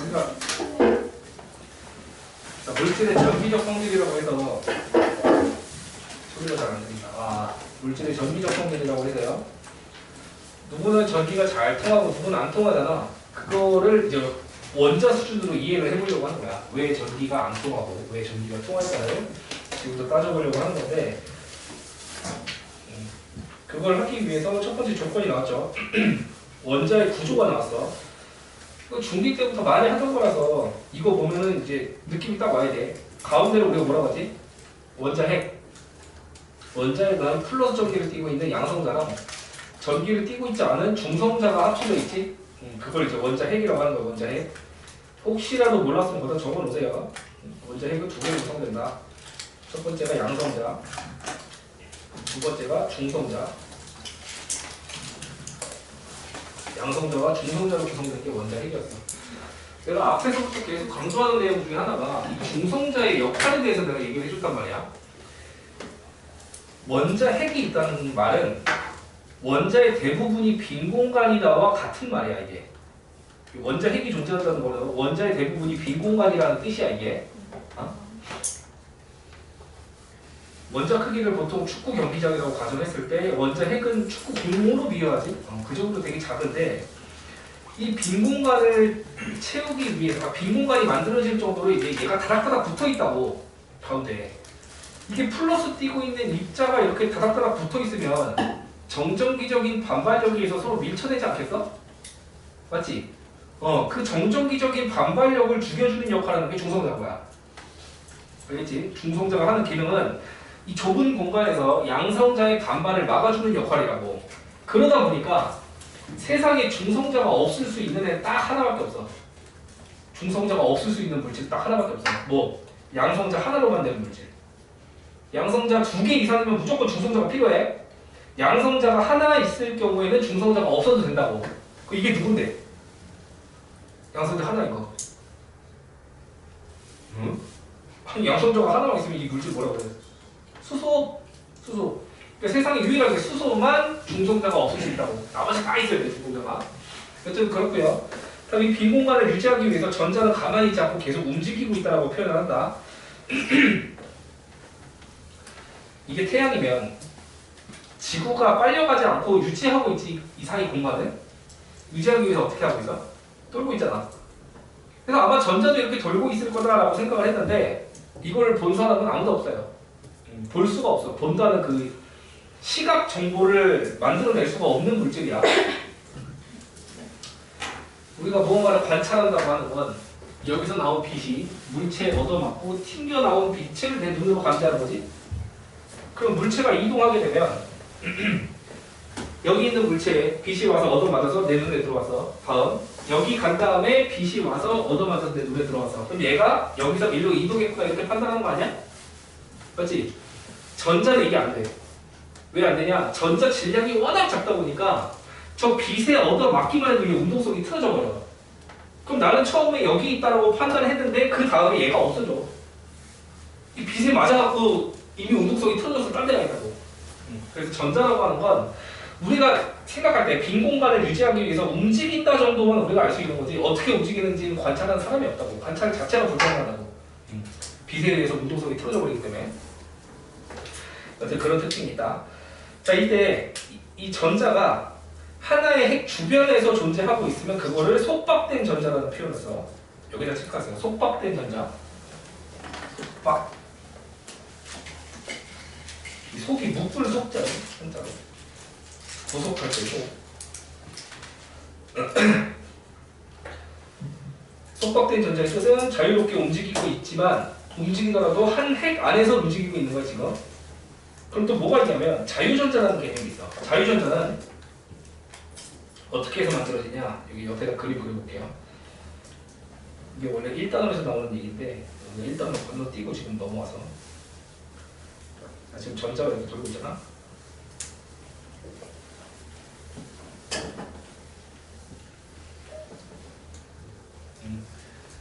그러니까 자, 물질의 전기적 성질이라고 해서 소리가 잘 안 들린다. 물질의 전기적 성질이라고 해서요. 누구는 전기가 잘 통하고 누구는 안 통하잖아. 그거를 이제 원자 수준으로 이해를 해보려고 하는 거야. 왜 전기가 안 통하고 왜 전기가 통할까를 지금부터 따져보려고 하는 건데, 그걸 하기 위해서 첫 번째 조건이 나왔죠. 원자의 구조가 나왔어. 중기 때부터 많이 하던 거라서 이거 보면은 이제 느낌이 딱 와야 돼. 가운데로 우리가 뭐라고 하지? 원자 핵. 원자에는 플러스 전기를 띠고 있는 양성자랑 전기를 띠고 있지 않은 중성자가 합쳐져 있지? 그걸 이제 원자 핵이라고 하는 거야. 원자 핵. 혹시라도 몰랐으면 거기다 적어 놓으세요. 원자 핵은 두 개로 구성된다. 첫 번째가 양성자, 두 번째가 중성자. 양성자와 중성자로 구성된 게 원자 핵이었어. 내가 앞에서부터 계속 강조하는 내용 중에 하나가 이 중성자의 역할에 대해서 내가 얘기를 해줬단 말이야. 원자 핵이 있다는 말은 원자의 대부분이 빈 공간이다와 같은 말이야. 이게 원자 핵이 존재한다는 거는 원자의 대부분이 빈 공간이라는 뜻이야. 이게 원자 크기를 보통 축구 경기장이라고 가정했을 때 원자 핵은 축구 공으로 비교하지. 그 정도 되게 작은데 이 빈 공간을 채우기 위해서 빈 공간이 만들어질 정도로 이제 얘가 다닥다닥 붙어 있다고. 가운데 이게 플러스 띄고 있는 입자가 이렇게 다닥다닥 붙어 있으면 정전기적인 반발력에서 서로 밀쳐내지 않겠어? 맞지? 그 정전기적인 반발력을 죽여주는 역할을 하는 게 중성자인 거야. 알겠지? 중성자가 하는 기능은 이 좁은 공간에서 양성자의 반발을 막아주는 역할이라고. 그러다 보니까 세상에 중성자가 없을 수 있는 애 딱 하나밖에 없어. 중성자가 없을 수 있는 물질 딱 하나밖에 없어. 뭐? 양성자 하나로만 되는 물질. 양성자 2개 이상이면 무조건 중성자가 필요해. 양성자가 하나 있을 경우에는 중성자가 없어도 된다고. 이게 누군데? 양성자 하나인 거. 응? 아니, 양성자가 하나만 있으면 이 물질 뭐라고 그래? 수소. 그러니까 세상에 유일하게 수소만 중성자가 없을 수 있다고. 나머지 다 있어야 돼, 중성자가. 여튼 그렇고요. 그럼 이 빈 공간을 유지하기 위해서 전자는 가만히 있지 않고 계속 움직이고 있다라고 표현을 한다. 이게 태양이면 지구가 빨려가지 않고 유지하고 있지. 이 사이 공간을 유지하기 위해서 어떻게 하고 있어? 돌고 있잖아. 그래서 아마 전자도 이렇게 돌고 있을 거다라고 생각을 했는데 이걸 본 사람은 아무도 없어요. 볼 수가 없어. 본다는 그 시각 정보를 만들어낼 수가 없는 물질이야. 우리가 무언가를 관찰한다고 하는 건 여기서 나온 빛이 물체에 얻어맞고 튕겨 나온 빛을 내 눈으로 감지하는 거지. 그럼 물체가 이동하게 되면 여기 있는 물체에 빛이 와서 얻어맞아서 내 눈에 들어왔어. 다음 여기 간 다음에 빛이 와서 얻어맞아서 내 눈에 들어왔어. 그럼 얘가 여기서 일로 이동했구나 이렇게 판단하는 거 아니야? 맞지? 전자는 이게 안 돼. 왜 안 되냐? 전자 질량이 워낙 작다 보니까 저 빛에 얻어맞기만 해도 이게 운동성이 틀어져 버려. 그럼 나는 처음에 여기 있다라고 판단을 했는데 그 다음에 얘가 없어져. 이 빛에 맞아갖고 이미 운동성이 틀어져서 딴 데가 있다고. 그래서 전자라고 하는 건 우리가 생각할 때 빈 공간을 유지하기 위해서 움직인다 정도만 우리가 알 수 있는 거지 어떻게 움직이는지는 관찰하는 사람이 없다고. 관찰 자체가 불가능하다고. 빛에 의해서 운동성이 틀어져 버리기 때문에. 여튼 그런 특징이 있다. 자, 이때 이 전자가 하나의 핵 주변에서 존재하고 있으면 그거를 속박된 전자라는 표현을 써. 여기다 체크하세요. 속박된 전자. 속박. 이 속이 묶을 속자로. 한자로. 고속할 때고. 속박된 전자의 뜻은 자유롭게 움직이고 있지만 움직이더라도 한 핵 안에서 움직이고 있는 거야 지금. 그럼 또 뭐가 있냐면 자유전자라는 개념이 있어. 자유전자는 어떻게 해서 만들어지냐? 여기 옆에다 그림 그려볼게요. 이게 원래 1단원에서 나오는 얘기인데 1단원 건너뛰고 지금 넘어와서 지금 전자가 이렇게 돌고 있잖아.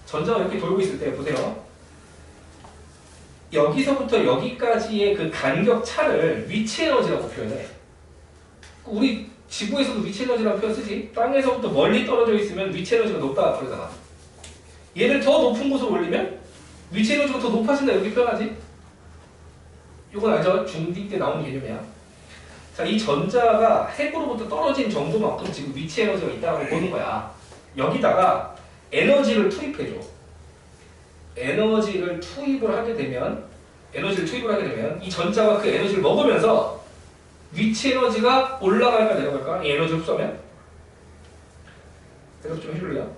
전자가 이렇게 돌고 있을 때 보세요. 여기서부터 여기까지의 그 간격 차를 위치 에너지라고 표현해. 우리 지구에서도 위치 에너지라는 표현 쓰지. 땅에서부터 멀리 떨어져 있으면 위치 에너지가 높다 그러잖아. 얘를 더 높은 곳으로 올리면 위치 에너지가 더 높아진다 이렇게 표현하지? 이건 알죠? 중딩 때 나오는 개념이야. 자, 이 전자가 핵으로부터 떨어진 정도만큼 지금 위치 에너지가 있다고 보는 거야. 여기다가 에너지를 투입해줘. 에너지를 투입을 하게 되면 이 전자가 그 에너지를 먹으면서 위치 에너지가 올라갈까 내려갈까? 이 에너지 흡수하면? 대답 좀 해줄래요?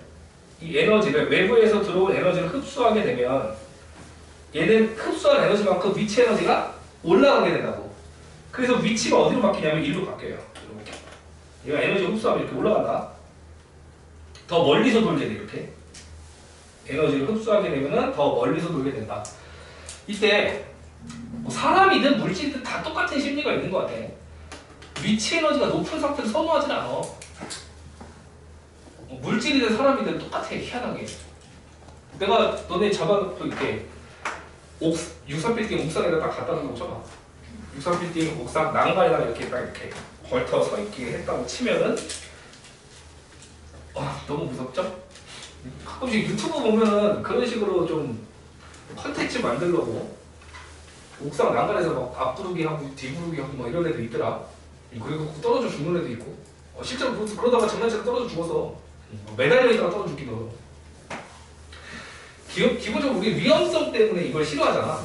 이 에너지를 외부에서 들어온 에너지를 흡수하게 되면 얘는 흡수한 에너지만큼 위치 에너지가 올라가게 된다고. 그래서 위치가 어디로 바뀌냐면 이리로 바뀌어요. 이렇게. 얘가 에너지 흡수하면 이렇게 올라간다. 더 멀리서 돌게 돼 이렇게. 에너지를 흡수하게 되면은 더 멀리서 돌게 된다. 이때 뭐 사람이든 물질이든 다 똑같은 심리가 있는 것 같아. 위치 에너지가 높은 상태를 선호하진 않아. 물질이든 사람이든 똑같아. 희한하게. 내가 너네 잡아놓고 이렇게 63빌딩 옥상에다 딱 갖다 놓고 쳐봐. 63빌딩 옥상 난간에다가 이렇게 딱 이렇게 걸터서 있게 했다고 치면은 너무 무섭죠? 가끔씩 유튜브 보면은 그런 식으로 좀 컨텐츠 만들려고 옥상 난간에서 막 앞구르기 하고 뒤구르기 하고 막 이런 애도 있더라. 그리고 떨어져 죽는 애도 있고 실제로 그러다가 장난치다 떨어져 죽어서 매달려 있다가 떨어져 죽기도. 기본적으로 우리 위험성 때문에 이걸 싫어하잖아.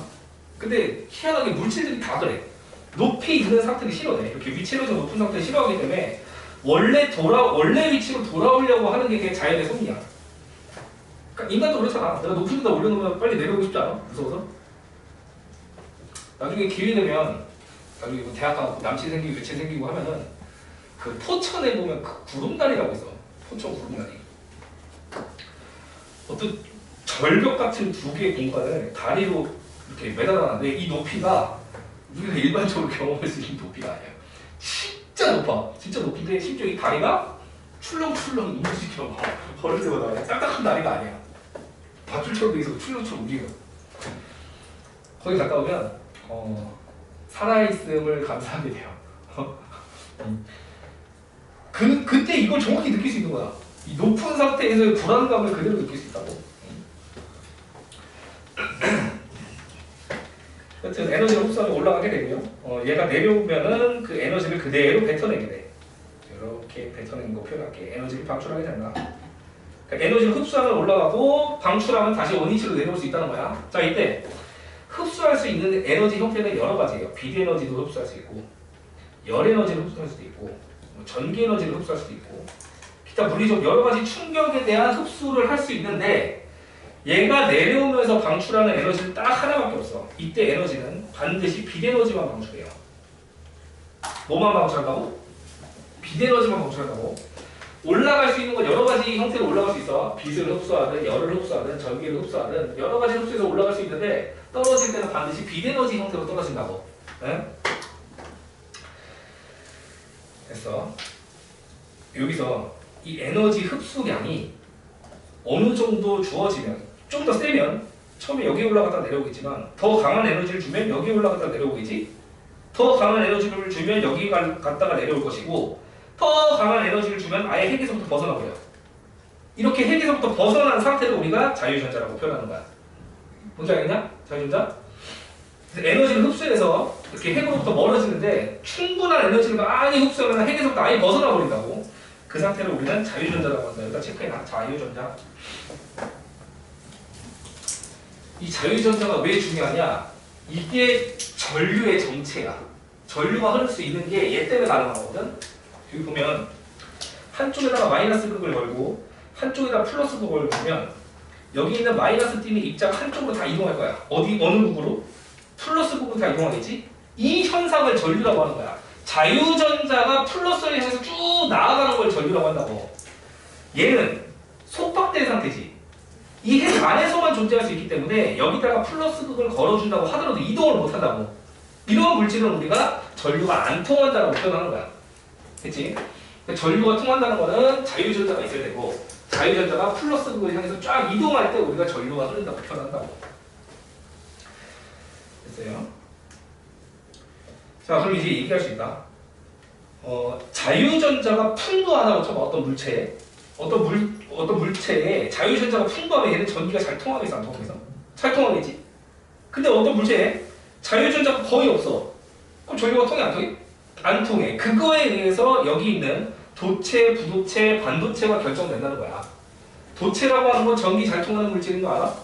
근데 희한하게 물질들이 다 그래. 높이 있는 상태를 싫어해. 이렇게 위치 에너지가 높은 상태를 싫어하기 때문에 원래 위치로 돌아오려고 하는 게 그게 자연의 섭리야. 그러니까 인간도 그렇잖아. 내가 높은 데다 올려놓으면 빨리 내려오고 싶지 않아? 무서워서? 나중에 기회 되면 나중에 뭐 대학 가고 남친 생기고 여친 생기고 하면은 그 포천에 보면 그 구름다리라고 있어. 포천 구름다리. 어떤 절벽 같은 두 개의 공간을 다리로 이렇게 매달아놨는데 이 높이가 우리가 일반적으로 경험할 수 있는 높이가 아니야. 진짜 높아. 진짜 높은데 심지어 이 다리가 출렁출렁 움직여. 걸을 때마다 딱딱한 다리가 아니야. 밧줄처럼 돼 있어. 출렁출렁 움직여. 거기 갔다 오면 살아있음을 감사하게 돼요. 그때 이걸 정확히 느낄 수 있는 거야. 이 높은 상태에서의 불안감을 그대로 느낄 수 있다고. 여튼 에너지가 흡수하면 올라가게 되고요. 얘가 내려오면은 그 에너지를 그대로 뱉어내게 돼. 이렇게 뱉어내는 거 표현할게. 에너지를 방출하게 된다. 그러니까 에너지를 흡수하면 올라가고 방출하면 다시 원위치로 내려올 수 있다는 거야. 자, 이때 흡수할 수 있는 에너지 형태는 여러 가지예요. 비에너지도 흡수할 수 있고, 열 에너지를 흡수할 수도 있고, 전기 에너지를 흡수할 수도 있고, 기타 물리적 여러 가지 충격에 대한 흡수를 할 수 있는데 얘가 내려오면서 방출하는 에너지는 딱 하나밖에 없어. 이때 에너지는 반드시 비에너지만 방출해요. 뭐만 방출한다고? 비에너지만 방출한다고? 올라갈 수 있는 건 여러 가지 형태로 올라갈 수 있어. 빛을 흡수하든 열을 흡수하든 전기를 흡수하든 여러 가지 흡수해서 올라갈 수 있는데 떨어질 때는 반드시 비에너지 형태로 떨어진다고. 네? 됐어. 여기서 이 에너지 흡수량이 어느 정도 주어지면 좀 더 세면 처음에 여기 올라갔다 내려오겠지만 더 강한 에너지를 주면 여기 올라갔다 내려오겠지. 더 강한 에너지를 주면 여기 갔다가 내려올 것이고 더 강한 에너지를 주면 아예 핵에서부터 벗어나버려. 이렇게 핵에서부터 벗어난 상태를 우리가 자유전자라고 표현하는 거야. 뭔지 알겠냐? 자유전자? 그래서 에너지를 흡수해서 이렇게 핵으로부터 멀어지는데 충분한 에너지를 많이 흡수하면 핵에서부터 아예 벗어나 버린다고. 그 상태를 우리는 자유전자라고 한다. 일단 체크해놔. 자유전자. 이 자유전자가 왜 중요하냐? 이게 전류의 정체야. 전류가 흐를 수 있는 게 얘 때문에 가능하거든. 여기 보면 한쪽에다가 마이너스 극을 걸고 한쪽에다 플러스 극을 걸면 여기 있는 마이너스 띠는 입자가 한쪽으로 다 이동할 거야. 어느 극으로? 플러스 극으로 다 이동하겠지? 이 현상을 전류라고 하는 거야. 자유전자가 플러스를 향해서 쭉 나아가는 걸 전류라고 한다고. 얘는 속박된 상태지. 이 핵 안에서만 존재할 수 있기 때문에 여기다가 플러스 극을 걸어준다고 하더라도 이동을 못한다고. 이런 물질은 우리가 전류가 안 통한다라고 표현하는 거야. 그치? 전류가 통한다는 거는 자유전자가 있어야 되고 자유전자가 플러스 극을 향해서 쫙 이동할 때 우리가 전류가 흐른다고 표현한다고. 됐어요? 자, 그럼 이제 얘기할 수 있다. 자유전자가 풍부하다고 쳐봐. 어떤 물체에. 어떤 물체에 자유전자가 풍부하면 얘는 전기가 잘 통하겠어, 안 통하겠어? 잘 통하겠지. 근데 어떤 물체에 자유전자가 거의 없어. 그럼 전류가 통해, 안 통해? 안 통해. 그거에 의해서 여기 있는 도체, 부도체, 반도체가 결정된다는 거야. 도체라고 하는 건 전기 잘 통하는 물질인 거 알아?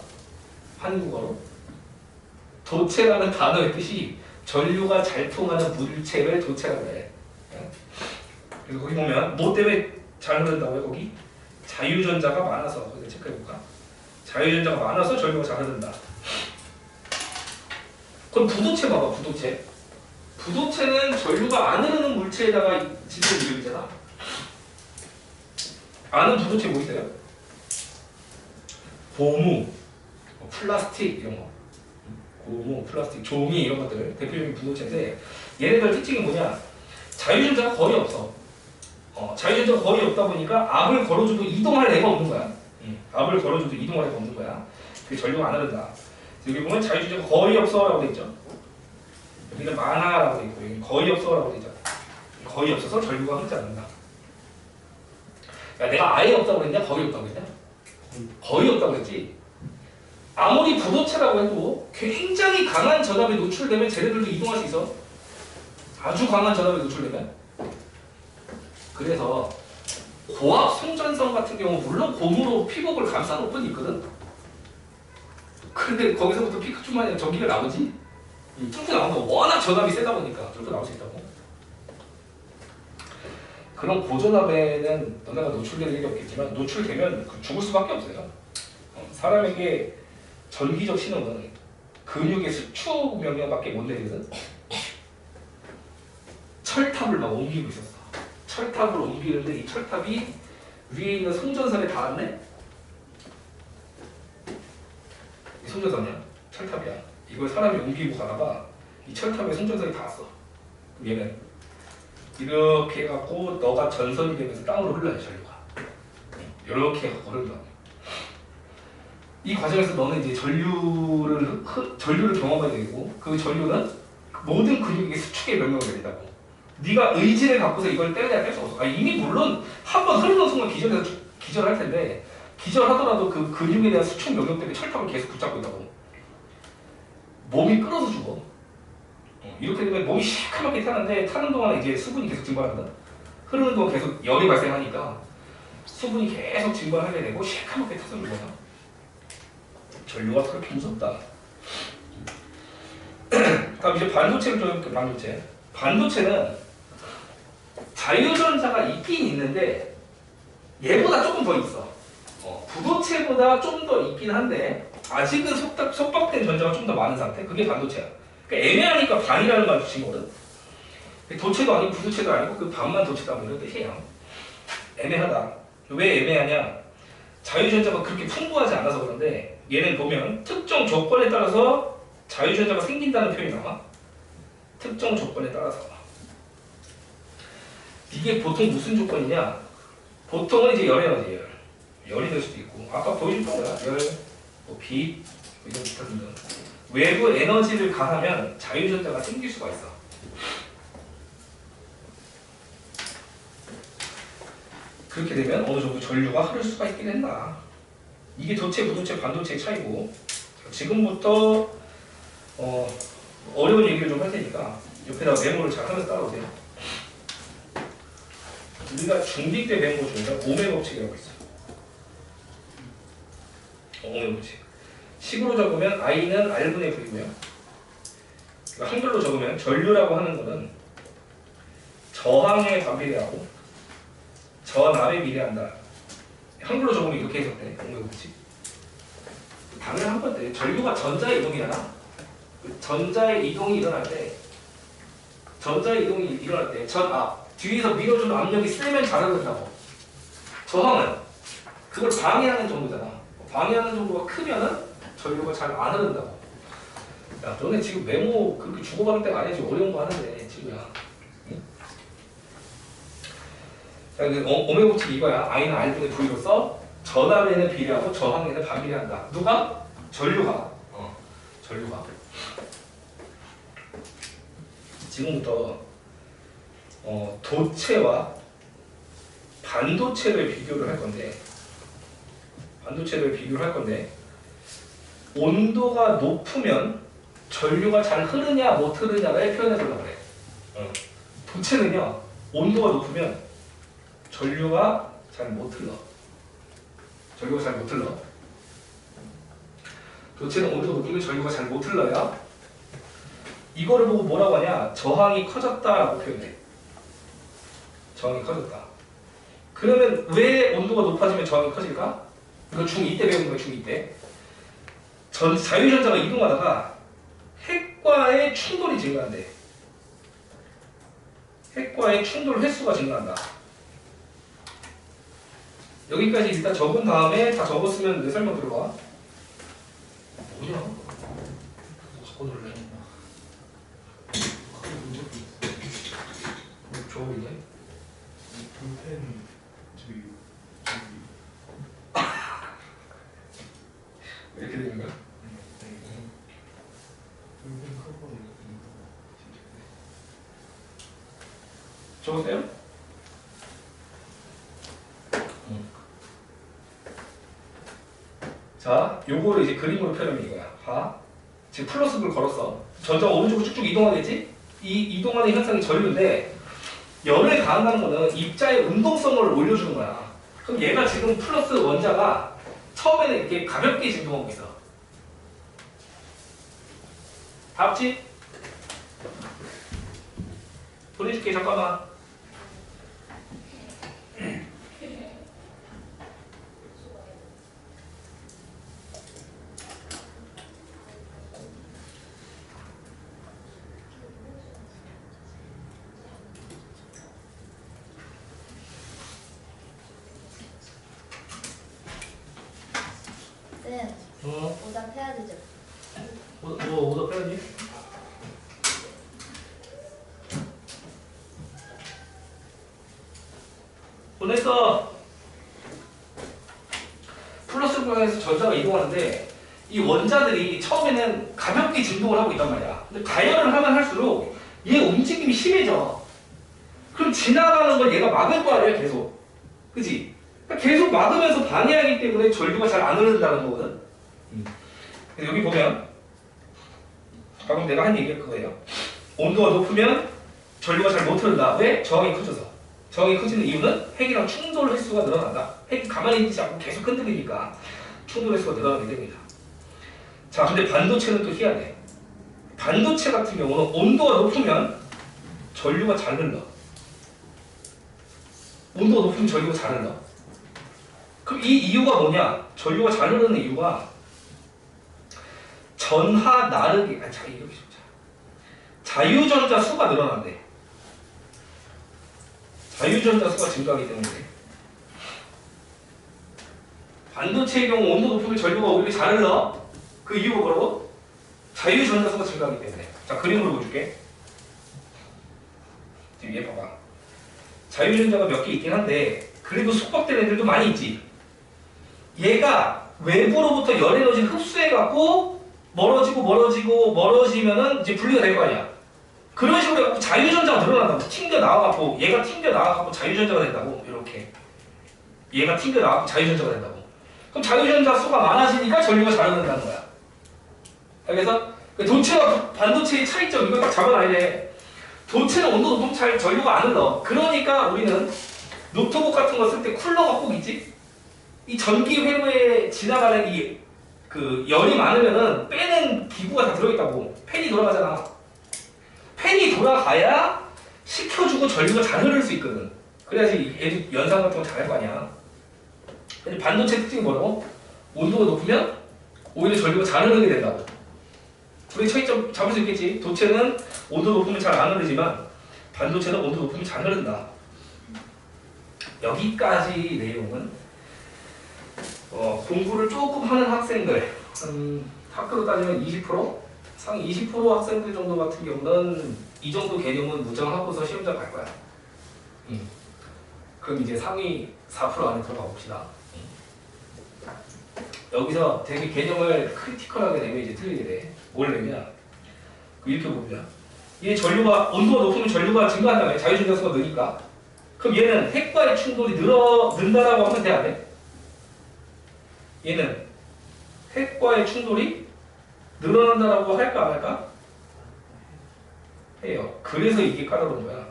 한국어로. 도체라는 단어의 뜻이 전류가 잘 통하는 물체를 도체라고 해. 그래서 거기 보면 뭐 때문에 잘 흐른다고요? 거기? 자유전자가 많아서. 거기 체크해볼까? 자유전자가 많아서 전류가 잘 흐른다. 그럼 부도체 봐봐, 부도체. 부도체는 전류가 안 흐르는 물체에다가 짓는 이름이잖아. 아는 부도체 뭐 있어요? 고무, 플라스틱 이런 거. 고무, 플라스틱, 종이 이런 것들 대표적인 부도체인데 얘네들 특징이 뭐냐? 자유전자가 거의 없어. 자유전자가 거의 없다 보니까 압을 걸어줘도 이동할 애가 없는 거야. 압을 걸어줘도 이동할 애가 없는 거야. 그게 전류가 안 흐른다. 여기 보면 자유전자가 거의 없어라고 돼 있죠. 여기는 많아라고 돼 있고 여기 거의 없어라고 돼 있죠. 거의 없어서 전류가 흐르지 않는다. 야, 내가 아예 없다고 그랬냐? 거의 없다고 그랬냐? 거의 없다고 그랬지. 아무리 부도체라고 해도 굉장히 강한 전압에 노출되면 쟤네들도 이동할 수 있어. 아주 강한 전압에 노출되면. 그래서 고압 송전선 같은 경우 물론 고무로 피복을 감싸놓고는 있거든. 근데 거기서부터 피카츄만이 전기가 나오지? 뚫고 나오는 거 워낙 전압이 세다 보니까 뚫고 나올 수 있다고. 그런 고전압에는 너네가 노출될 일이 없겠지만 노출되면 죽을 수밖에 없어요. 사람에게 전기적 신호는 근육의 수축 명령밖에 못 내리거든. 철탑을 막 옮기고 있었어. 철탑을 옮기는데 이 철탑이 위에 있는 송전선에 닿았네? 이 송전선이야. 철탑이야. 이걸 사람이 옮기고 가다가 이 철탑에 송전선이 닿았어. 얘는 이렇게 해갖고 너가 전선이 되면서 땅으로 흘러요, 전류가. 이렇게 해갖고 흐른다. 이 과정에서 너는 이제 전류를 경험하게 되고 그 전류는 모든 근육의 수축에 명령을 내린다고. 네가 의지를 갖고서 이걸 떼내야 뗄 수 없어. 이미 물론 한 번 흐르는 순간 기절할 텐데 기절하더라도 그 근육에 대한 수축 명령 때문에 철탑을 계속 붙잡고 있다고. 몸이 끓어서 죽어. 이렇게 되면 몸이 시커멓게 타는데 타는 동안에 이제 수분이 계속 증발한다. 흐르는 동안 계속 열이 발생하니까 수분이 계속 증발하게 되고 시커멓게 타서 죽어요. 전류가 그렇게 무섭다. 다음 이제 반도체를 좀 해볼게요. 반도체는 자유전자가 있긴 있는데 얘보다 조금 더 있어. 부도체보다 좀 더 있긴 한데 아직은 속박된 전자가 좀 더 많은 상태. 그게 반도체야. 그러니까 애매하니까 반이라는 말 붙인 거거든. 도체도 아니고 부도체도 아니고 그 반만 도체다 뭐 이런 뜻이에요. 애매하다. 왜 애매하냐? 자유전자가 그렇게 풍부하지 않아서 그런데 얘는 보면 특정 조건에 따라서 자유전자가 생긴다는 표현이 나와. 특정 조건에 따라서. 이게 보통 무슨 조건이냐? 보통은 이제 열 에너지예요. 열이 될 수도 있고 아까 보여줬던 거야. 열, 빛 이런 기타 등등. 외부 에너지를 가하면 자유전자가 생길 수가 있어. 그렇게 되면 어느 정도 전류가 흐를 수가 있게 된다. 이게 도체, 부도체, 반도체의 차이고 지금부터 어려운 얘기를 좀 할 테니까 옆에다 메모를 잘 하면서 따라오세요. 우리가 중딩 때 배운 것 중에서 오메 법칙이라고 있어요. 오메 법칙. 식으로 적으면 I는 R분의 V고요. 그러니까 한글로 적으면 전류라고 하는 것은 저항에 반비례하고 전압에 비례한다. 한글로 적으면 이렇게 해석돼. 오메 법칙. 당연한 건데 전류가 전자의 이동이잖아. 전자의 이동이 일어날 때 전압 뒤에서 밀어주는 압력이 세면 잘 흐른다고. 저항은 그걸 방해하는 정도잖아. 방해하는 정도가 크면은 전류가 잘 안 흐른다고. 야, 너네 지금 메모 그렇게 주고받을 때가 아니지. 어려운 거 하는데 친구야. 응? 자, 오메 법칙 이거야. I는 R분의 V로서 전압에는 비례하고 저항에는 반비례한다. 누가? 전류가. 전류가. 지금부터 도체와 반도체를 비교를 할 건데 온도가 높으면 전류가 잘 흐르냐 못 흐르냐를 표현해 보려고 그래. 도체는요 온도가 높으면 전류가 잘 못 흘러. 도체는 온도가 높으면 전류가 잘 못 흘러요. 이거를 보고 뭐라고 하냐? 저항이 커졌다라고 표현해. 저항이 커졌다. 그러면 왜 온도가 높아지면 저항이 커질까? 이거 중2 때 배운 거야, 중2 때. 자유전자가 이동하다가 핵과의 충돌이 증가한대. 핵과의 충돌 횟수가 증가한다. 여기까지 일단 적은 다음에 다 적었으면 내 설명 들어봐. 뭐냐? 적어놓을래? 좋은데? 볼펜 저기 이렇게 되는 거야? 볼펜 커버 적었어요? 자, 요거를 이제 그림으로 표현하면 이거야. 봐. 지금 플러스를 걸었어. 전자가 오른쪽으로 쭉쭉 이동하겠지? 이 이동하는 현상이 전류인데 열을 가한다는 거는 입자의 운동성을 올려주는 거야. 그럼 얘가 지금 플러스 원자가 처음에는 이렇게 가볍게 진동하고 있어. 다 합치? 보내줄게, 잠깐만. 네, 오답 해야 되죠. 뭐 오답 해야지? 보냈어. 플러스 방향에서 전자가 이동하는데 이 원자들이 처음에는 가볍게 진동을 하고 있단 말이야. 근데 가열을 하면 할수록 얘 움직임이 심해져. 그럼 지나가는 걸 얘가 막을 거 아니야, 계속. 그치? 그러니까 계속 막으면서 방해하기 때문에 전류가 잘 안 흐른다는 거거든. 그래서 여기 보면 방금 내가 한 얘기가 그거예요. 온도가 높으면 전류가 잘 못 흐른다. 왜? 저항이 커져서. 저항이 커지는 이유는 핵이랑 충돌 횟수가 늘어난다. 핵이 가만히 있지 않고 계속 흔들리니까 충돌 횟수가 늘어나게 됩니다. 자, 근데 반도체는 또 희한해. 반도체 같은 경우는 온도가 높으면 전류가 잘 흘러. 온도가 높으면 전류가 잘 흘러. 그럼 이 이유가 뭐냐? 전류가 잘 흐르는 이유가 전하 나르기, 자유전자 수가 늘어난대. 자유전자 수가 증가하기 때문에. 반도체의 경우 온도 높으면 전류가 오히려 잘 흘러. 그 이유가 뭐라고? 자유전자 수가 증가하기 때문에. 자, 그림으로 보여줄게. 지금 얘 봐봐. 자유전자가 몇 개 있긴 한데 그래도 속박되는 애들도 많이 있지. 얘가 외부로부터 열 에너지를 흡수해갖고 멀어지면은 이제 분리가 될 거 아니야. 그런 식으로 해갖고 자유전자가 늘어난다고. 튕겨나와갖고 얘가 튕겨나와갖고 자유전자가 된다고. 이렇게 얘가 튕겨나와갖고 자유전자가 된다고. 그럼 자유전자 수가 많아지니까 전류가 잘 흐른다는 거야. 그래서 도체와 반도체의 차이점 이거 딱 잡아놔야 돼. 도체는 온도 높으면 잘 전류가 안 흘러. 그러니까 우리는 노트북 같은 거 쓸 때 쿨러가 꼭 있지. 이 전기 회로에 지나가는 이 그 열이 많으면은 빼는 기구가 다 들어있다고. 팬이 돌아가잖아. 팬이 돌아가야 식혀주고 전류가 잘 흐를 수 있거든. 그래야지 애들 연상 같은 거 잘할 거 아니야. 근데 반도체 특징이 뭐라고? 온도가 높으면 오히려 전류가 잘 흐르게 된다고. 우리 차이점 잡을 수 있겠지. 도체는 온도 높으면 잘 안 흐르지만 반도체는 온도 높으면 잘 흐른다. 여기까지 내용은 공부를 조금 하는 학생들, 학교로 따지면 20%? 상위 20% 학생들 정도 같은 경우는 이 정도 개념은 무장하고서 시험장 갈 거야. 그럼 이제 상위 4% 안에 들어가 봅시다. 여기서 되게 개념을 크리티컬하게 내면 이제 틀리게 돼. 뭘 내면 이렇게 보면 얘 전류가 온도가 높으면 전류가 증가한다며. 자유전자 수가 느니까. 그럼 얘는 핵과의 충돌이 는다라고 하면 돼, 안 돼? 얘는 핵과의 충돌이 늘어난다라고 할까 안 할까? 해요. 그래서 이게 까다로운 거야.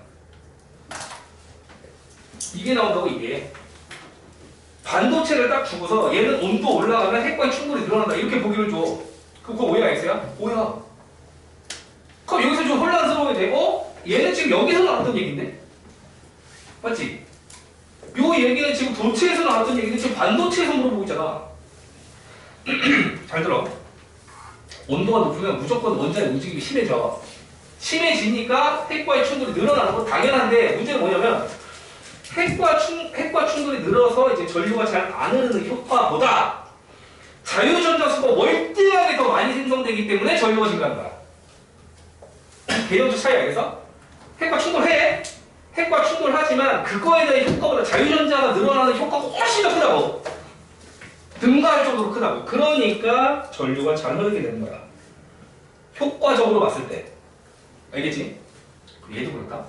이게 나온다고 이게. 반도체를 딱 주고서 얘는 온도 올라가면 핵과의 충돌이 늘어난다 이렇게 보기를 줘. 그거 오해가 있어요? 오해야. 그럼 여기서 좀 혼란스러워야 돼. 얘는 지금 여기서 나왔던 얘기인데? 맞지? 요 얘기는 지금 도체에서 나왔던 얘기인데 지금 반도체에서 물어보고 있잖아. 잘 들어. 온도가 높으면 무조건 원자의 움직임이 심해져. 심해지니까 핵과의 충돌이 늘어나는 건 당연한데 문제는 뭐냐면 핵과 충돌이 늘어서 이제 전류가 잘 안 흐르는 효과보다 자유전자 수가 월등하게 더 많이 생성되기 때문에 전류가 증가한다. 개념적 차이 알겠어? 핵과 충돌해. 핵과 충돌하지만 그거에 대한 효과보다 자유전자가 늘어나는 효과가 훨씬 더 크다고. 등가할 정도로 크다고. 그러니까 전류가 잘 흐르게 되는 거야. 효과적으로 봤을 때. 알겠지? 얘도 그렇다.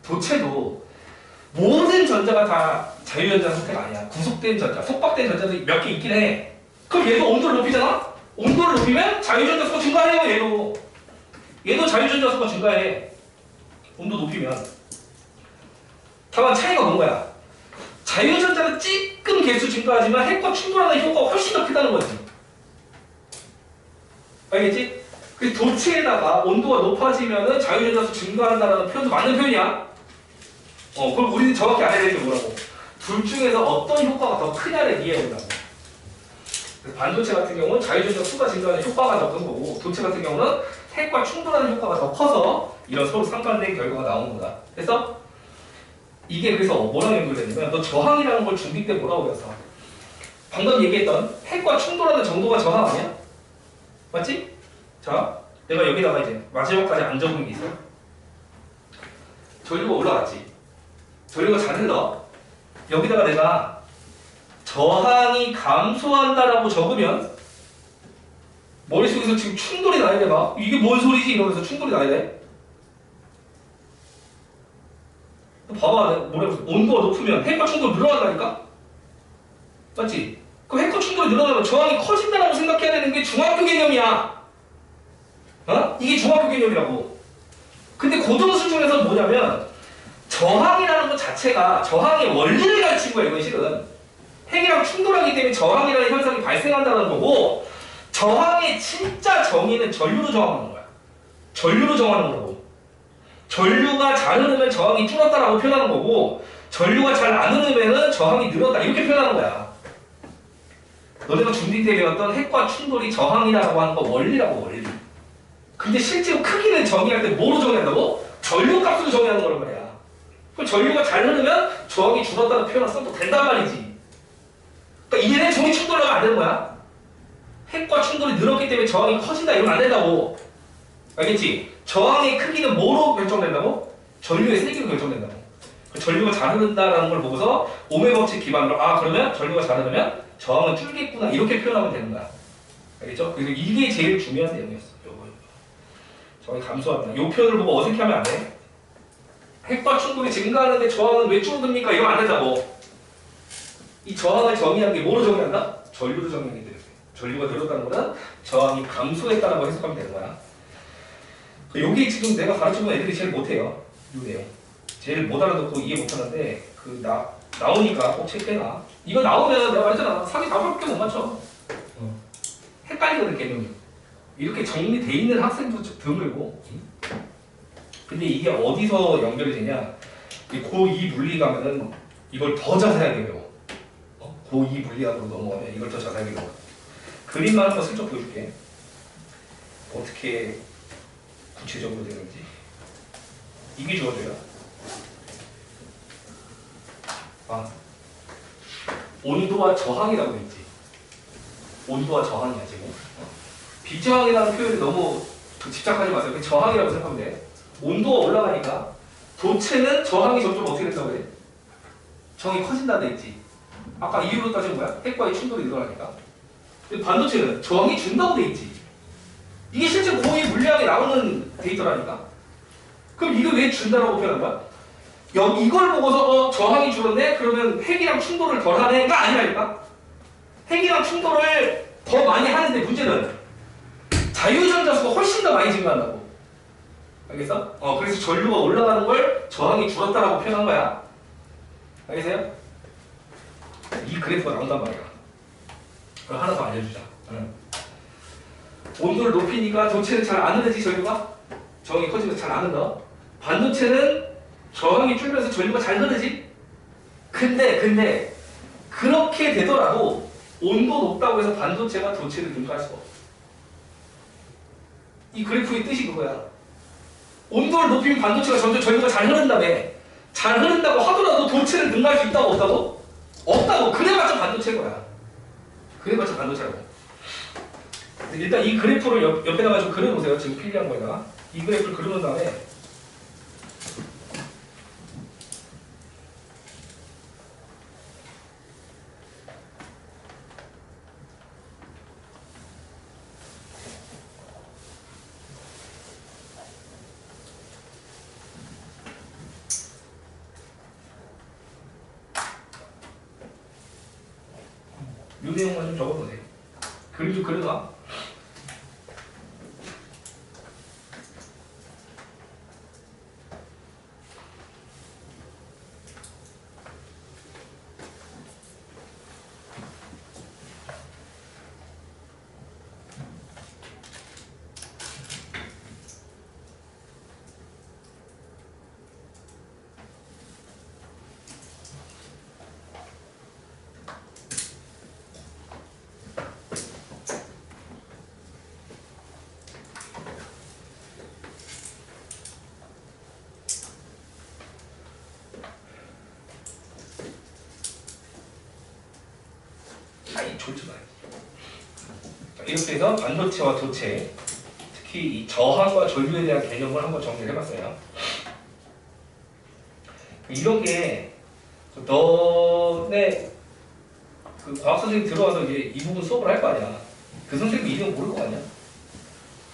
도체도 모든 전자가 다 자유전자 상태가 아니야. 구속된 전자, 속박된 전자도 몇 개 있긴 해. 그럼 얘도 온도를 높이잖아? 온도를 높이면 자유전자 수가 증가해요, 얘도 자유전자 수가 증가해. 온도 높이면. 다만 차이가 뭔 거야? 자유전자는 찌끔 개수 증가하지만 핵과 충돌하는 효과가 훨씬 더 크다는 거지. 알겠지? 그 도체에다가 온도가 높아지면은 자유전자 수 증가한다는 표현도 맞는 표현이야. 그럼 우리는 정확히 알아야 되는 게 뭐라고? 둘 중에서 어떤 효과가 더 크냐를 이해해본다고. 반도체 같은 경우는 자유전자 수가 증가하는 효과가 더 큰 거고, 도체 같은 경우는 핵과 충돌하는 효과가 더 커서 이런 서로 상반된 결과가 나오는 거다. 그래서 이게 그래서 뭐랑 연결되냐면 너 저항이라는 걸 중딩 때 뭐라고 배웠어? 방금 얘기했던 핵과 충돌하는 정도가 저항 아니야? 맞지? 자, 내가 여기다가 이제 마지막까지 안 적은 게 있어. 전류가 올라갔지. 전류가 잘 흘러. 여기다가 내가 저항이 감소한다라고 적으면 머릿속에서 지금 충돌이 나야 돼. 봐. 이게 뭔 소리지? 이러면서 충돌이 나야 돼. 봐봐. 뭐라고 했어? 온도가 높으면 핵과 충돌이 늘어난다니까? 맞지? 그 핵과 충돌이 늘어나면 저항이 커진다라고 생각해야 되는 게 중학교 개념이야. 이게 중학교 개념이라고. 근데 고등 수준에서는 뭐냐면 저항이라는 것 자체가 저항의 원리를 가르친 거야. 이건 실은 핵이랑 충돌하기 때문에 저항이라는 현상이 발생한다는 거고, 저항의 진짜 정의는 전류로 정하는 거야. 전류로 정하는 거고, 전류가 잘 흐르면 저항이 줄었다라고 표현하는 거고, 전류가 잘 안 흐르면 저항이 늘었다 이렇게 표현하는 거야. 너네가 중딩 때 배웠던 핵과 충돌이 저항이라고 하는 거 원리라고, 원리. 근데 실제로 크기를 정의할 때 뭐로 정의한다고? 전류 값으로 정의하는 거란 말이야. 그럼 전류가 잘 흐르면 저항이 줄었다는 표현을 써도 된단 말이지. 그러니까 이게 정의 충돌하면 안 되는 거야. 핵과 충돌이 늘었기 때문에 저항이 커진다 이러면 안 된다고. 알겠지? 저항의 크기는 뭐로 결정된다고? 전류의 세기로 결정된다고. 전류가 잘 흐른다라는 걸 보고서 오메 법칙 기반으로 그러면 전류가 잘 흐르면 저항은 줄겠구나 이렇게 표현하면 되는 거야. 알겠죠? 그래서 이게 제일 중요한 내용이었어. 저항이 감소한다. 이 표현을 보고 어색해하면 안 돼. 핵과 충돌이 증가하는데 저항은 왜 줄어듭니까? 이러면 안 된다고. 이 저항을 정의하는 게 뭐로 정의한다? 전류로 정의하게 돼. 전류가 늘었다는 거는 저항이 감소했다라고 해석하면 되는 거야. 여기 지금 내가 가르쳐본 애들이 제일 못해요. 이 내용. 제일 못 알아듣고 이해 못하는데 나오니까 꼭 체크해놔. 이거 나오면 내가 말했잖아. 3이 5밖에 못 맞춰. 헷갈리거든 개념이. 이렇게 정리돼 있는 학생도 드물고. 근데 이게 어디서 연결이 되냐? 고2 물리 가면은 이걸 더 자세하게 배워. 고2 물리학으로 넘어가면 이걸 더 자세하게 배워. 그림만 한번 슬쩍 보여줄게. 어떻게 구체적으로 되는지. 이게 주어져요. 온도와 저항이라고 했지. 온도와 저항이야 지금. 비저항이라는 표현이 너무 집착하지 마세요. 그냥 저항이라고 생각하면 돼. 온도가 올라가니까 도체는 저항이 점점 어떻게 된다고 그래? 저항이 커진다 돼 있지. 아까 이유로 따진 거야. 핵과의 충돌이 일어나니까. 근데 반도체는 저항이 준다고 돼 있지. 이게 실제 고2 물리학에 나오는 데이터라니까. 그럼 이거 왜 준다라고 표현한 거야? 이걸 보고서 저항이 줄었네? 그러면 핵이랑 충돌을 덜 하네가 아니라니까? 핵이랑 충돌을 더 많이 하는데 문제는 자유전자 수가 훨씬 더 많이 증가한다고. 알겠어? 그래서 전류가 올라가는 걸 저항이 줄었다라고 표현한 거야. 알겠어요? 이 그래프가 나온단 말이야. 그럼 하나 더 알려주자. 온도를 높이니까 도체는 잘 안 흐르지, 전류가? 저항이 커지면서 잘 안 흐르다. 반도체는 저항이 줄면서 전류가 잘 흐르지? 근데 그렇게 되더라도 온도 높다고 해서 반도체가 도체를 능가할 수가 없어. 이 그래프의 뜻이 그거야. 온도를 높이면 반도체가 점점 전류가 잘 흐른다며. 잘 흐른다고 하더라도 도체를 능가할 수 있다고 없다고? 없다고. 그래봤자 반도체인 거야. 그래봤자 반도체라고. 일단 이 그래프를 옆에다가 좀 그려놓으세요. 지금 필기한 거에다가. 이 그래프를 그려놓은 다음에 이 내용만 좀 적어보세요. 그림 좀 그려놔. 졸지 마. 이렇게 해서 반도체와 도체, 특히 이 저항과 전류에 대한 개념을 한번 정리를 해봤어요. 이런 게 너네 그 과학 선생님 들어와서 이제 이 부분 수업을 할 거 아니야. 그 선생님이 이 내용 모를 거 아니야.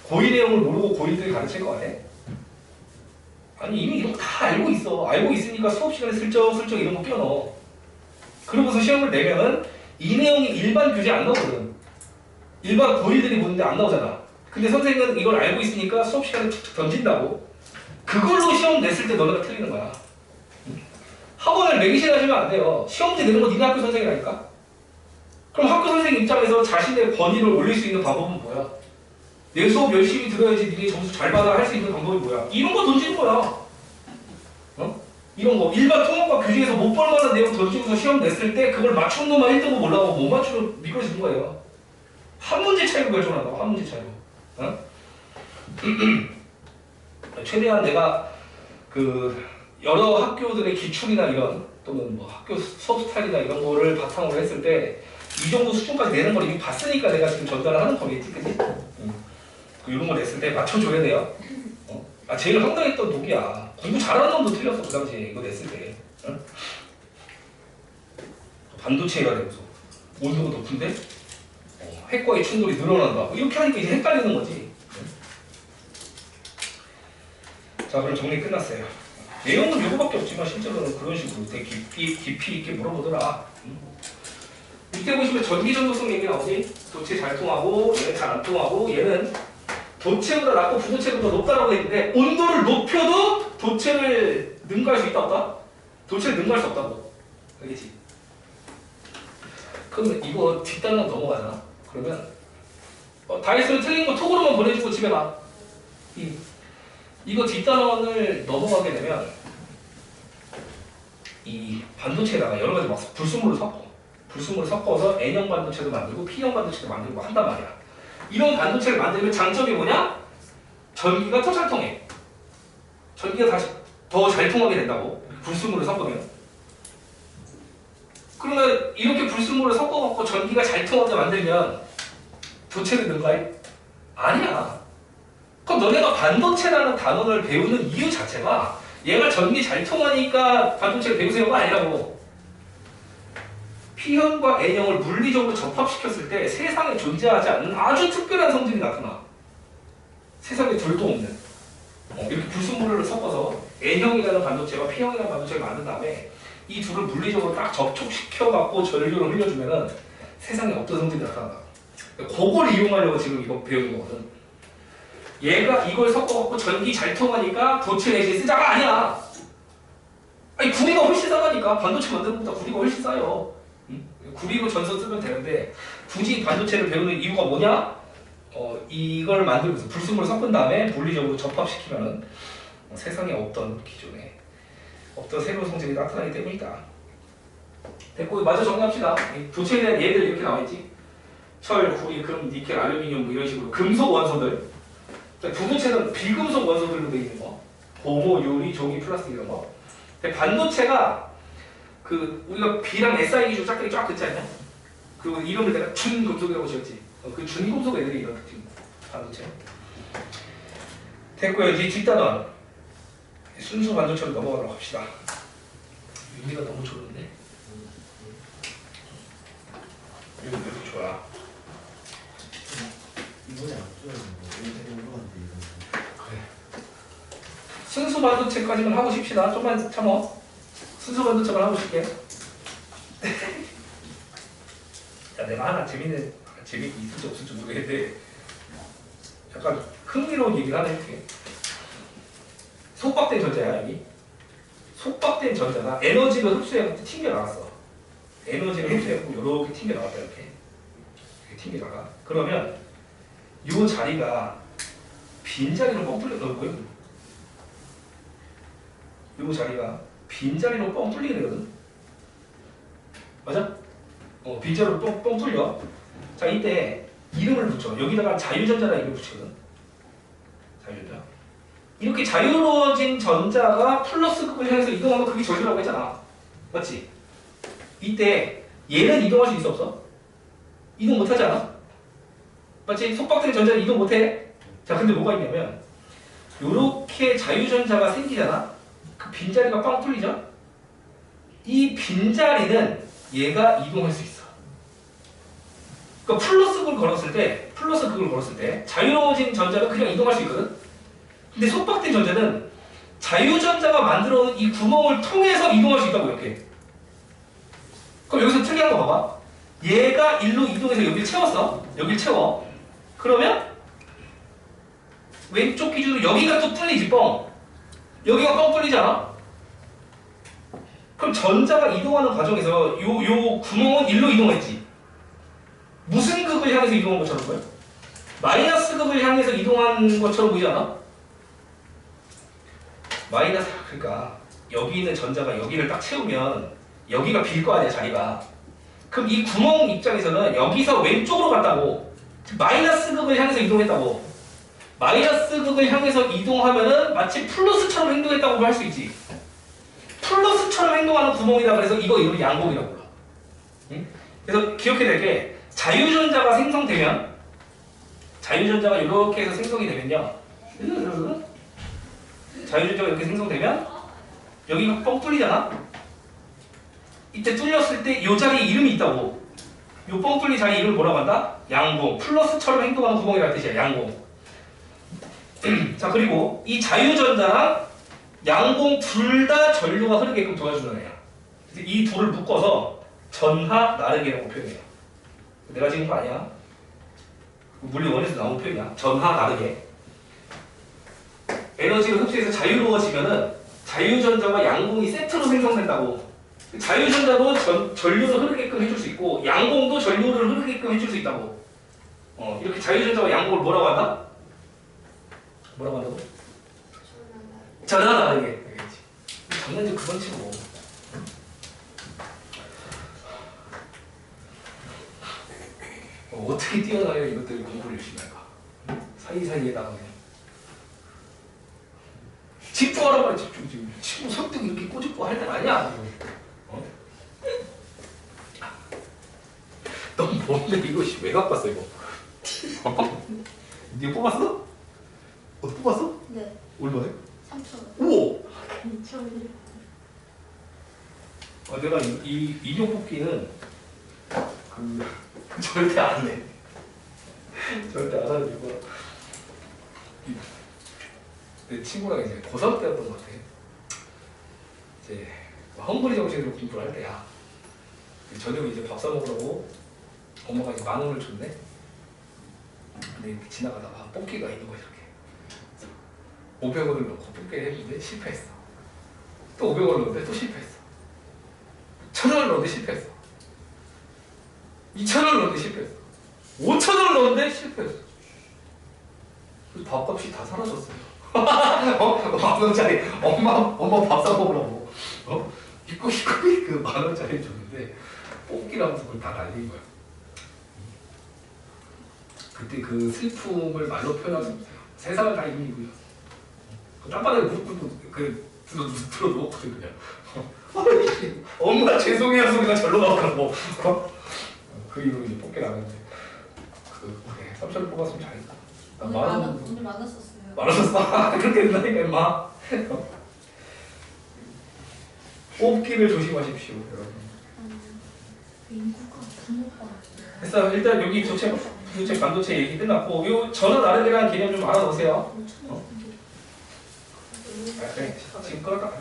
고의 내용을 모르고 고의들이 가르칠 거 아니야. 아니 이미 이런 거 다 알고 있어. 알고 있으니까 수업 시간에 슬쩍슬쩍 이런 거 끼워넣어. 그러고서 시험을 내면은 이 내용이 일반 교재 안 나오거든. 일반 고일들이 보는데 안 나오잖아. 근데 선생님은 이걸 알고 있으니까 수업 시간에 툭툭 던진다고. 그걸로 시험 냈을 때 너네가 틀리는 거야. 학원을 맹신하시면 안 돼요. 시험지 내는 거 니네 학교 선생이라니까. 그럼 학교 선생님 입장에서 자신의 권위를 올릴 수 있는 방법은 뭐야? 내 수업 열심히 들어야지 니네 점수 잘 받아 할 수 있는 방법이 뭐야? 이런 거 던지는 거야. 이런 거 일반 통합과 교재에서 못 볼 만한 내용 던지고서 시험 냈을 때 그걸 맞춘 놈만 1등급 올라가고 못 맞추면 미끄러지는 거예요. 한 문제 차이로 결정한다고. 한 문제 차이로. 최대한 내가 그 여러 학교들의 기출이나 이런 또는 뭐 학교 수업 스타일이나 이런 거를 바탕으로 했을 때 이 정도 수준까지 내는 걸 이미 봤으니까 내가 지금 전달을 하는 거겠지, 그지? 이런 거 냈을 때 맞춰줘야 돼요. 제일 황당했던 독이야. 공부 잘하는 놈도 틀렸어, 그 당시에 이거 냈을 때. 반도체가 되고서 온도가 높은데 핵과의 충돌이 늘어난다. 이렇게 하니까 이제 헷갈리는 거지. 자, 그럼 정리 끝났어요. 내용은 이거밖에 없지만 실제로는 그런 식으로 되게 깊이 있게 물어보더라. 밑에 보시면 전기 전도성 얘기 나오지? 도체 잘 통하고 얘는 잘 안 통하고 얘는 도체보다 낮고 부도체보다 높다라고 했는데 온도를 높여도 도체를 능가할 수 있다 없다? 도체를 능가할 수 없다고. 알겠지? 그러면 이거 뒷단원 넘어가잖아. 그러면 다 했으면 틀린 거 톡으로만 보내주고 집에 가. 이거 뒷단원을 넘어가게 되면 이 반도체에다가 여러 가지 막 불순물을 섞어. 불순물을 섞어서 N형 반도체도 만들고 P형 반도체도 만들고 한단 말이야. 이런 반도체를 만들면 장점이 뭐냐? 전기가 더 잘 통해. 전기가 다시 더 잘 통하게 된다고. 불순물을 섞으면. 그러면 이렇게 불순물을 섞어갖고 전기가 잘 통하게 만들면 도체를 능가해? 아니야. 그럼 너네가 반도체라는 단어를 배우는 이유 자체가 얘가 전기 잘 통하니까 반도체를 배우세요가 아니라고. P형과 N형을 물리적으로 접합시켰을 때 세상에 존재하지 않는 아주 특별한 성질이 나타나. 세상에 둘도 없는. 이렇게 불순물을 섞어서 N형이라는 반도체와 P형이라는 반도체를 만든 다음에 이 둘을 물리적으로 딱 접촉시켜갖고 전류를 흘려주면은 세상에 어떤 성질이 나타나. 그걸 이용하려고 지금 이거 배우는 거거든. 얘가 이걸 섞어갖고 전기 잘 통하니까 도체 내지 쓰자가 아니야. 아니 구리가 훨씬 싸다니까. 반도체 만드는 것보다 구리가 훨씬 싸요. 응? 구리로 전선 쓰면 되는데 굳이 반도체를 배우는 이유가 뭐냐? 이걸 만들면서 불순물을 섞은 다음에 물리적으로 접합시키면은 세상에 없던 기존에 없던 새로운 성질이 나타나기 때문이다. 됐고 마저 정리합시다. 도체에 대한 예들 이렇게 나와있지. 철, 구리, 금, 니켈, 알루미늄 뭐 이런 식으로 금속 원소들. 부도체는 비금속 원소들로 되어 있는 거. 고무, 유리, 종이, 플라스틱 이런 거. 근데 반도체가 우리가 B랑 SI 기준 짝짝이 쫙 긋지 않냐? 그리고 이름을 내가 준금속이라고 지었지. 그 준금속 애들이 이런 특징. 반도체. 됐고요. 이제 뒷단원. 순수 반도체로 넘어가도록 합시다. 의미가 너무 좋은데? 이거 왜 이렇게 좋아? 이번에 안 좋아하는 거 그래. 순수 반도체까지만 하고 싶시다. 좀만 참어. 순수 반도체만 하고 싶게. 자, 내가 하나 재밌게 있을지 없을지 모르겠는데 약간 흥미로운 얘기를 하나 해줄게. 속박된 전자야, 여기. 속박된 전자가 에너지를 흡수해서 튕겨 나갔어. 에너지를 흡수해서 이렇게 튕겨 나갔다, 이렇게 튕겨 나가. 그러면 이 자리가 빈자리로 뻥 뚫려 넣고요. 이 자리가 빈자리로 뻥 뚫리게 되거든. 맞아? 빈자리로 뻥 뚫려. 자, 이때 이름을 붙여. 여기다가 자유전자라 이름을 붙이거든. 자유전자. 이렇게 자유로워진 전자가 플러스 극을 향해서 이동하면 그게 전류라고 했잖아. 맞지? 이때 얘는 이동할 수 있어 없어? 이동 못하지 않아? 맞지? 속박된 전자는 이동 못해. 자, 근데 뭐가 있냐면 요렇게 자유전자가 생기잖아? 그 빈자리가 빵 뚫리죠? 이 빈자리는 얘가 이동할 수 있어. 그러니까 플러스 극을 걸었을 때 자유로워진 전자는 그냥 이동할 수 있거든? 근데 속박된 전자는 자유전자가 만들어 놓은 이 구멍을 통해서 이동할 수 있다고 이렇게. 그럼 여기서 특이한 거 봐봐. 얘가 일로 이동해서 여기를 채웠어. 여기를 채워. 그러면 왼쪽 기준으로 여기가 또 뚫리지 뻥. 여기가 뻥 뚫리잖아. 그럼 전자가 이동하는 과정에서 요 구멍은 일로 이동했지. 무슨 극을 향해서 이동한 것처럼 보여? 마이너스 극을 향해서 이동한 것처럼 보이지 않아? 그러니까 여기 있는 전자가 여기를 딱 채우면 여기가 빌 거 아니야, 자리가. 그럼 이 구멍 입장에서는 여기서 왼쪽으로 갔다고. 마이너스 극을 향해서 이동했다고. 마이너스 극을 향해서 이동하면은 마치 플러스처럼 행동했다고 할 수 있지. 플러스처럼 행동하는 구멍이다. 그래서 이거 이름을 양곡이라고 불러. 응? 그래서 기억해야 될 게 자유전자가 생성되면 자유전자가 이렇게 해서 생성이 되면요. 자유전자가 이렇게 생성되면 여기가 뻥 뚫리잖아? 이때 뚫렸을 때 이 자리에 이름이 있다고. 이 뻥 뚫린 자리 이름을 뭐라고 한다? 양공. 플러스처럼 행동하는 구멍이라는 뜻이야. 양공. 자, 그리고 이 자유전자랑 양공 둘 다 전류가 흐르게끔 도와주는 애야. 그래서 이 둘을 묶어서 전하 나르게라고 표현해요. 내가 지금 거 아니야. 물리원에서 나온 표현이야. 전하 나르게. 에너지를 흡수해서 자유로워지면은 자유전자와 양공이 세트로 생성된다고. 자유전자도 전류를 흐르게끔 해줄 수 있고 양공도 전류를 흐르게끔 해줄 수 있다고. 이렇게 자유전자와 양공을 뭐라고 한다? 뭐라고 한다고? 전하 나르게. 장난좀 그만 치고. 어떻게 뛰어나야 이것들이 공부를 열심히 할까? 사이사이에다가 그냥 집중하라고 말해. 집중. 지금 친구 설득 이렇게 꼬집고 할 때는 아니야. 넌 뭔데 이거 왜 갖고 왔어 이거? 네가 뽑았어? 뽑았어? 네. 얼마에? 3,000원. 오! 2,000원. 내가 이 인형 뽑기는 절대 안 해. 절대 안 하는 이유가 내 친구랑 이제 고3 때였던 것 같아. 이제 헝그리 정신으로 공부를 할 때야. 저녁에 이제 밥 사 먹으라고 엄마가 이제 10,000원을 줬네. 근데 이렇게 지나가다가 뽑기가 있는 거야 이렇게. 500원을 넣고 뽑기를 했는데 실패했어. 또 500원을 넣었는데 또 실패했어. 1,000원을 넣었는데 실패했어. 2,000원을 넣었는데 실패했어. 5,000원을 넣었는데 실패했어. 그래서 밥값이 다 사라졌어요. 10,000원짜리 엄마 밥 사 먹으라고 이거 그 10,000원짜리 줬는데 뽑기라면서 그걸 다 날린 거야. 그때 그 슬픔을 말로 표현할 수 없어요. 세상을 다 이기고요. 그 땅바닥에 무릎 꿇고 들어놓거든 그냥. 엄마 죄송해요 소리가 절로 나오더라고. 그 이후로 이제 뽑기 나갔는데 그래 3,000원 뽑았으면 잘했다. 나 오늘 만났었어요. 말았었어. 그렇게 된다니까 임마. 뽑기를 조심하십시오 여러분. 인구가 부모가 됐어. 일단 여기 부채 반도체 얘기 끝났고 요 전원 아래대라는 개념 좀 알아놓으세요. 그래 지금 끌어가.